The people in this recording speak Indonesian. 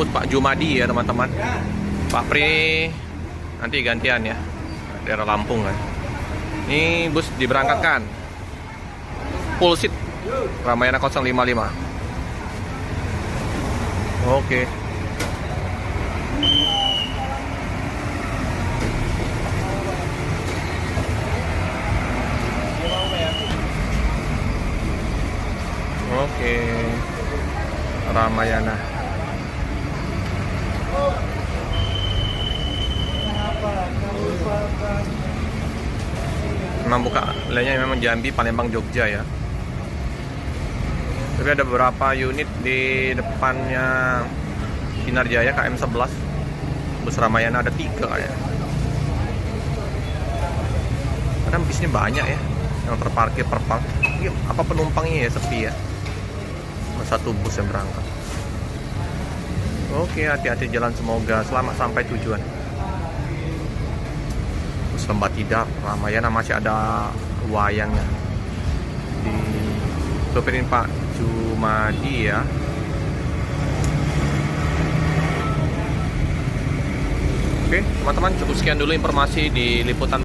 bus Pak Jumadi ya teman-teman. Pak Pri nanti gantian ya, daerah Lampung kan. Ini bus diberangkatkan full seat Ramayana 055. Oke. Oke. Ramayana. Memang buka lainnya memang Jambi, Palembang, Jogja ya. Tapi ada beberapa unit di depannya Sinar Jaya KM 11. Bus Ramayana ada 3 kayak. Karena bisnya banyak ya yang terparkir per park. Apa penumpangnya ya sepi ya. Cuma satu bus yang berangkat. Oke, hati-hati jalan, semoga selamat sampai tujuan. Bus Lembah Tidar Ramayana masih ada wayangnya. Di sopirin Pak Jumadi ya. Oke, teman-teman, cukup sekian dulu informasi di liputan